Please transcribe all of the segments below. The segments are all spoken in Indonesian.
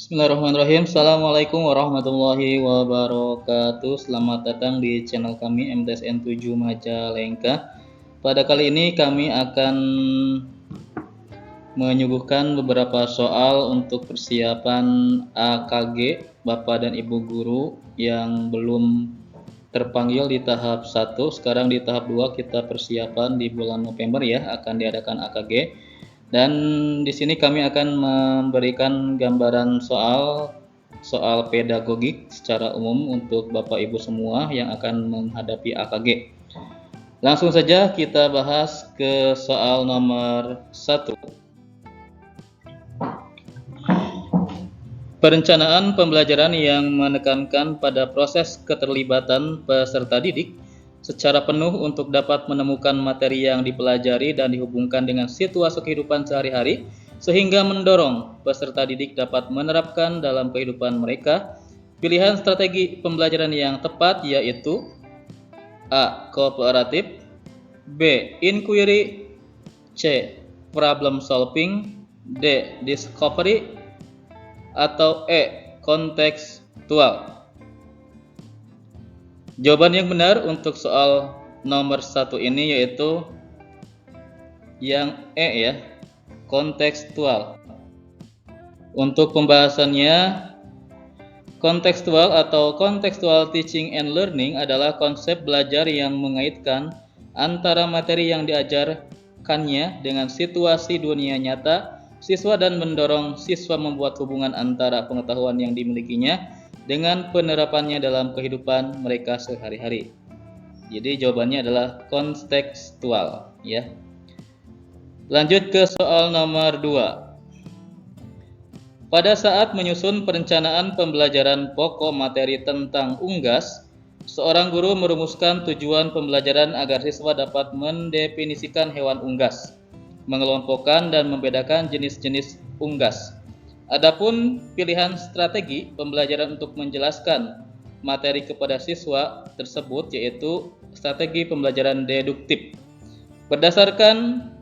Bismillahirrahmanirrahim. Assalamualaikum warahmatullahi wabarakatuh. Selamat datang di channel kami MTSN 7 Majalengka. Pada kali ini kami akan menyuguhkan beberapa soal untuk persiapan AKG Bapak dan Ibu guru yang belum terpanggil di tahap 1. Sekarang di tahap 2 kita persiapan di bulan November ya, akan diadakan AKG. Dan di sini kami akan memberikan gambaran soal pedagogik secara umum untuk Bapak Ibu semua yang akan menghadapi AKG. Langsung saja kita bahas ke soal nomor 1. Perencanaan pembelajaran yang menekankan pada proses keterlibatan peserta didik secara penuh untuk dapat menemukan materi yang dipelajari dan dihubungkan dengan situasi kehidupan sehari-hari sehingga mendorong peserta didik dapat menerapkan dalam kehidupan mereka. Pilihan strategi pembelajaran yang tepat yaitu A. Kooperatif, B. Inquiry, C. Problem solving, D. Discovery, atau E. Kontekstual. Jawaban yang benar untuk soal nomor 1 ini yaitu yang E ya, kontekstual. Untuk pembahasannya, kontekstual atau contextual teaching and learning adalah konsep belajar yang mengaitkan antara materi yang diajarkannya dengan situasi dunia nyata siswa dan mendorong siswa membuat hubungan antara pengetahuan yang dimilikinya dengan penerapannya dalam kehidupan mereka sehari-hari. Jadi jawabannya adalah kontekstual ya. Lanjut ke soal nomor 2. Pada saat menyusun perencanaan pembelajaran pokok materi tentang unggas, seorang guru merumuskan tujuan pembelajaran agar siswa dapat mendefinisikan hewan unggas, mengelompokkan dan membedakan jenis-jenis unggas. Adapun pilihan strategi pembelajaran untuk menjelaskan materi kepada siswa tersebut yaitu strategi pembelajaran deduktif. Mendasarkan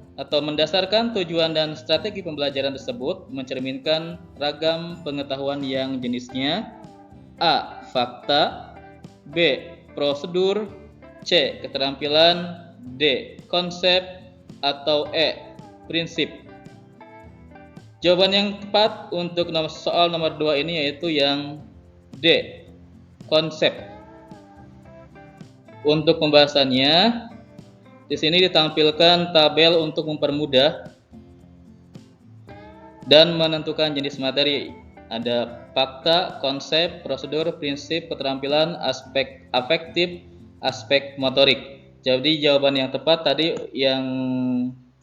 tujuan dan strategi pembelajaran tersebut mencerminkan ragam pengetahuan yang jenisnya A. Fakta, B. Prosedur, C. Keterampilan, D. Konsep, atau E. Prinsip. Jawaban yang tepat untuk soal nomor 2 ini yaitu yang D. Konsep. Untuk pembahasannya, di sini ditampilkan tabel untuk mempermudah dan menentukan jenis materi. Ada fakta, konsep, prosedur, prinsip, keterampilan, aspek afektif, aspek motorik. Jadi jawaban yang tepat tadi yang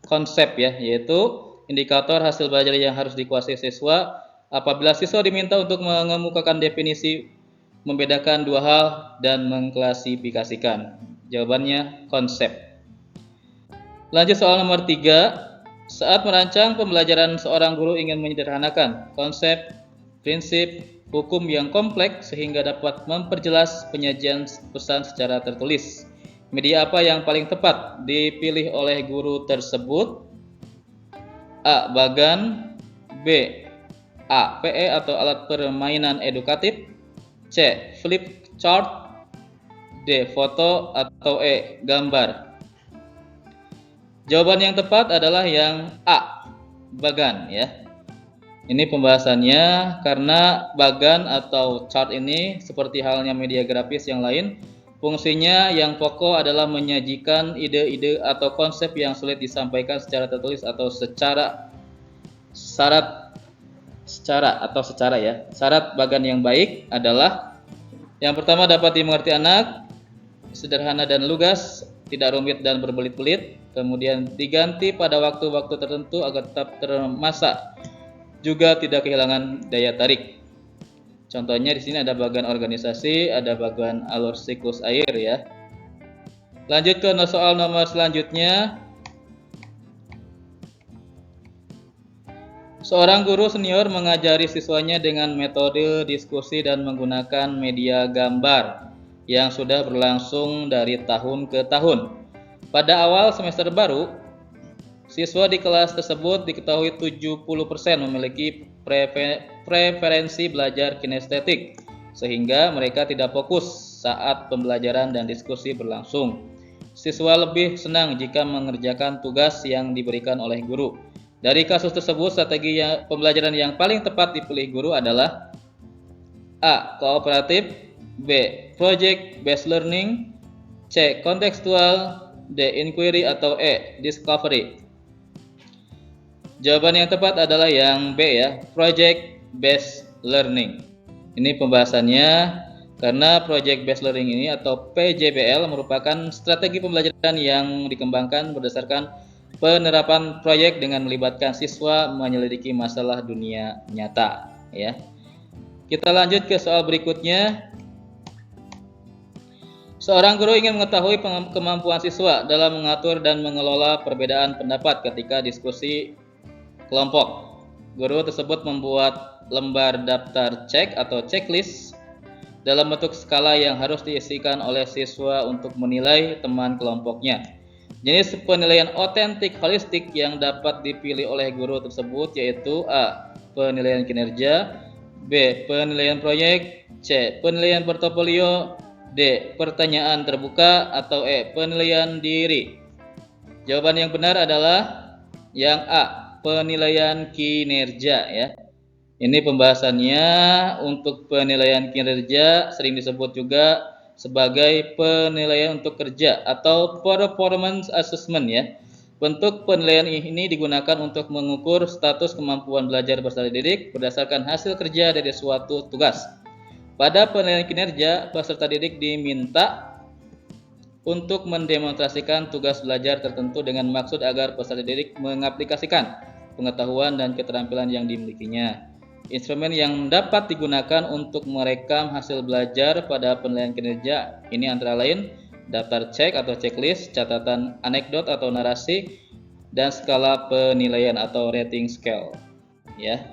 konsep ya, yaitu indikator hasil belajar yang harus dikuasai siswa. Apabila siswa diminta untuk mengemukakan definisi, membedakan dua hal, dan mengklasifikasikan. Jawabannya konsep. Lanjut soal nomor 3. Saat merancang pembelajaran, seorang guru ingin menyederhanakan konsep, prinsip, hukum yang kompleks sehingga dapat memperjelas penyajian pesan secara tertulis. Media apa yang paling tepat dipilih oleh guru tersebut? A. Bagan, B. APE atau alat permainan edukatif, C. Flip chart, D. Foto, atau E. Gambar. Jawaban yang tepat adalah yang A. Bagan ya. Ini pembahasannya karena bagan atau chart ini seperti halnya media grafis yang lain, fungsinya yang pokok adalah menyajikan ide-ide atau konsep yang sulit disampaikan secara tertulis atau secara ya. Syarat bagan yang baik adalah yang pertama dapat dimengerti anak, sederhana dan lugas, tidak rumit dan berbelit-belit, kemudian diganti pada waktu-waktu tertentu agar tetap termasak, juga tidak kehilangan daya tarik. Contohnya di sini ada bagan organisasi, ada bagan alur siklus air ya. Lanjut ke soal nomor selanjutnya. Seorang guru senior mengajari siswanya dengan metode diskusi dan menggunakan media gambar yang sudah berlangsung dari tahun ke tahun. Pada awal semester baru, Siswa di kelas tersebut diketahui 70% memiliki preferensi belajar kinestetik, sehingga mereka tidak fokus saat pembelajaran dan diskusi berlangsung. Siswa lebih senang jika mengerjakan tugas yang diberikan oleh guru. Dari kasus tersebut, strategi pembelajaran yang paling tepat dipilih guru adalah A. Kooperatif, B. Project based learning, C. Kontekstual, D. Inquiry, atau E. Discovery. Jawaban yang tepat adalah yang B ya, Project based learning. Ini pembahasannya. Karena Project Based Learning ini atau PJBL merupakan strategi pembelajaran yang dikembangkan berdasarkan penerapan proyek dengan melibatkan siswa menyelidiki masalah dunia nyata ya. Kita lanjut ke soal berikutnya. Seorang guru ingin mengetahui kemampuan siswa dalam mengatur dan mengelola perbedaan pendapat ketika diskusi kelompok. Guru tersebut membuat lembar daftar cek atau checklist dalam bentuk skala yang harus diisikan oleh siswa untuk menilai teman kelompoknya. Jenis penilaian otentik holistik yang dapat dipilih oleh guru tersebut yaitu A. Penilaian kinerja, B. Penilaian proyek, C. Penilaian portofolio, D. Pertanyaan terbuka, atau E. Penilaian diri. Jawaban yang benar adalah yang A. Penilaian kinerja ya. Ini pembahasannya. Untuk penilaian kinerja sering disebut juga sebagai penilaian untuk kerja atau performance assessment ya. Bentuk penilaian ini digunakan untuk mengukur status kemampuan belajar peserta didik berdasarkan hasil kerja dari suatu tugas. Pada penilaian kinerja, peserta didik diminta untuk mendemonstrasikan tugas belajar tertentu dengan maksud agar peserta didik mengaplikasikan pengetahuan dan keterampilan yang dimilikinya. Instrumen yang dapat digunakan untuk merekam hasil belajar pada penilaian kinerja ini antara lain daftar cek atau checklist, catatan anekdot atau narasi, dan skala penilaian atau rating scale. Ya.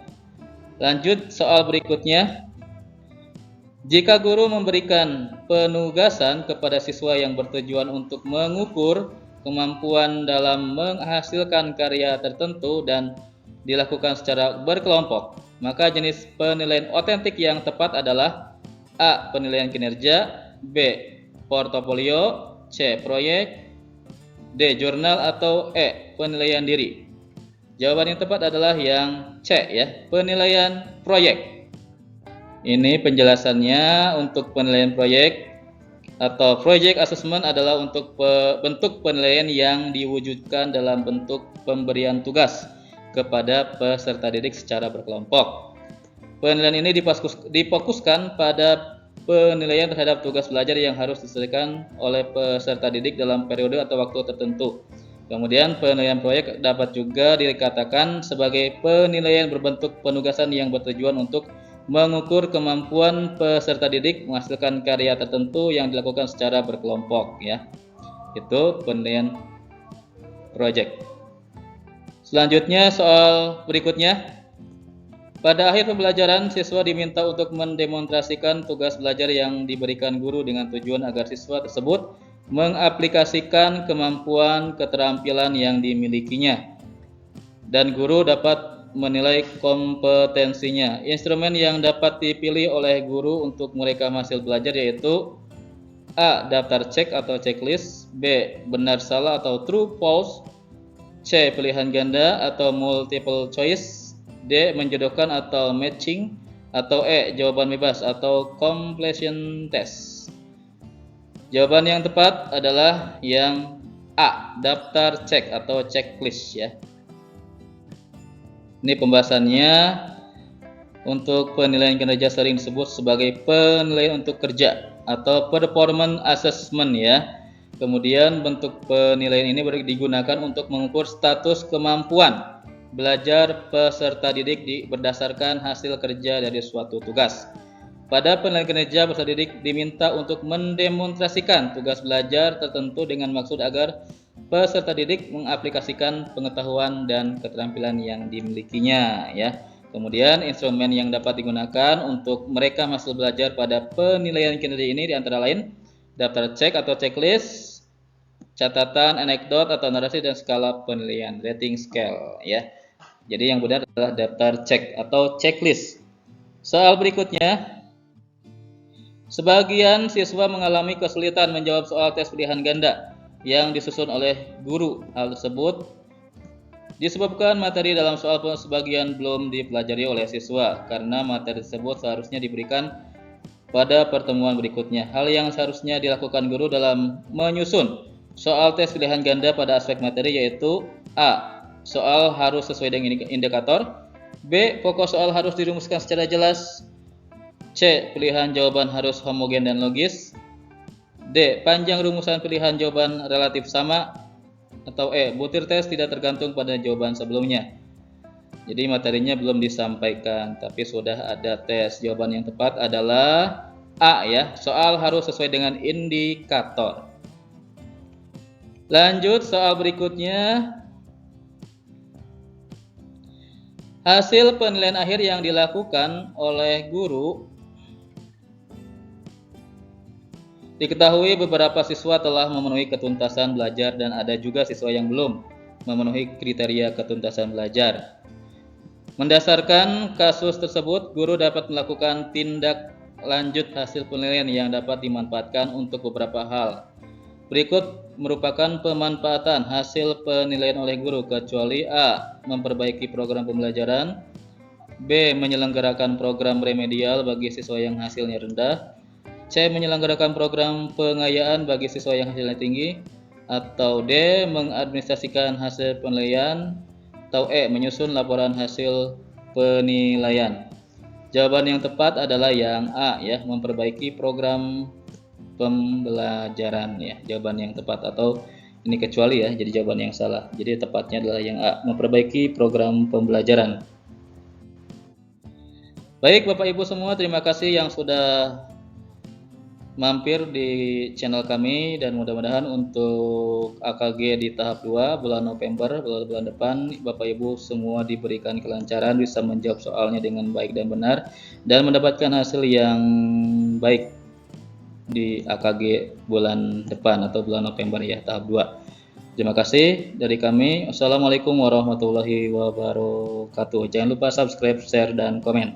Lanjut soal berikutnya. Jika guru memberikan penugasan kepada siswa yang bertujuan untuk mengukur kemampuan dalam menghasilkan karya tertentu dan dilakukan secara berkelompok, maka jenis penilaian otentik yang tepat adalah A. Penilaian kinerja, B. Portofolio, C. Proyek, D. Jurnal, atau E. Penilaian diri. Jawaban yang tepat adalah yang C ya, penilaian proyek. Ini penjelasannya. Untuk penilaian proyek atau project assessment adalah untuk bentuk penilaian yang diwujudkan dalam bentuk pemberian tugas kepada peserta didik secara berkelompok. Penilaian ini difokuskan pada penilaian terhadap tugas belajar yang harus diselesaikan oleh peserta didik dalam periode atau waktu tertentu. Kemudian penilaian proyek dapat juga dikatakan sebagai penilaian berbentuk penugasan yang bertujuan untuk mengukur kemampuan peserta didik menghasilkan karya tertentu yang dilakukan secara berkelompok ya. Itu penilaian proyek. Selanjutnya soal berikutnya. Pada akhir pembelajaran, siswa diminta untuk mendemonstrasikan tugas belajar yang diberikan guru dengan tujuan agar siswa tersebut mengaplikasikan kemampuan keterampilan yang dimilikinya dan guru dapat menilai kompetensinya. Instrumen yang dapat dipilih oleh guru untuk merekam hasil belajar yaitu A. Daftar cek atau checklist, B. Benar salah atau true false, C. Pilihan ganda atau multiple choice, D. Menjodohkan atau matching, atau E. Jawaban bebas atau completion test. Jawaban yang tepat adalah yang A. Daftar cek atau checklist ya. Ini pembahasannya. Untuk penilaian kinerja sering disebut sebagai penilaian untuk kerja atau performance assessment ya. Kemudian bentuk penilaian ini digunakan untuk mengukur status kemampuan belajar peserta didik berdasarkan hasil kerja dari suatu tugas. Pada penilaian kinerja, peserta didik diminta untuk mendemonstrasikan tugas belajar tertentu dengan maksud agar peserta didik mengaplikasikan pengetahuan dan keterampilan yang dimilikinya ya. Kemudian instrumen yang dapat digunakan untuk merekam hasil belajar pada penilaian kinerja ini antara lain daftar cek atau checklist, catatan, anekdot atau narasi dan skala penilaian, rating scale ya. Jadi yang benar adalah daftar cek atau checklist. Soal berikutnya, sebagian siswa mengalami kesulitan menjawab soal tes pilihan ganda yang disusun oleh guru. Hal tersebut disebabkan materi dalam soal sebagian belum dipelajari oleh siswa karena materi tersebut seharusnya diberikan pada pertemuan berikutnya. Hal yang seharusnya dilakukan guru dalam menyusun soal tes pilihan ganda pada aspek materi yaitu A. Soal harus sesuai dengan indikator. B. Pokok soal harus dirumuskan secara jelas. C. Pilihan jawaban harus homogen dan logis. D. Panjang rumusan pilihan jawaban relatif sama. Atau E. Butir tes tidak tergantung pada jawaban sebelumnya. Jadi materinya belum disampaikan, tapi sudah ada tes. Jawaban yang tepat adalah A ya. Soal harus sesuai dengan indikator. Lanjut soal berikutnya. Hasil penilaian akhir yang dilakukan oleh guru. Diketahui beberapa siswa telah memenuhi ketuntasan belajar dan ada juga siswa yang belum memenuhi kriteria ketuntasan belajar. Mendasarkan kasus tersebut, guru dapat melakukan tindak lanjut hasil penilaian yang dapat dimanfaatkan untuk beberapa hal. Berikut merupakan pemanfaatan hasil penilaian oleh guru, kecuali A. Memperbaiki program pembelajaran, B. Menyelenggarakan program remedial bagi siswa yang hasilnya rendah, C. Menyelenggarakan program pengayaan bagi siswa yang hasilnya tinggi, atau D. Mengadministrasikan hasil penilaian, atau E. Menyusun laporan hasil penilaian. Jawaban yang tepat adalah yang A ya, memperbaiki program pembelajaran ya. Jawaban yang tepat, atau ini kecuali ya, jadi jawaban yang salah. Jadi tepatnya adalah yang A, memperbaiki program pembelajaran. Baik Bapak Ibu semua, terima kasih yang sudah mampir di channel kami, dan mudah-mudahan untuk AKG di tahap 2 bulan November, bulan depan, Bapak Ibu semua diberikan kelancaran, bisa menjawab soalnya dengan baik dan benar, dan mendapatkan hasil yang baik di AKG bulan depan atau bulan November ya, tahap 2. Terima kasih dari kami. Assalamualaikum warahmatullahi wabarakatuh. Jangan lupa subscribe, share, dan komen.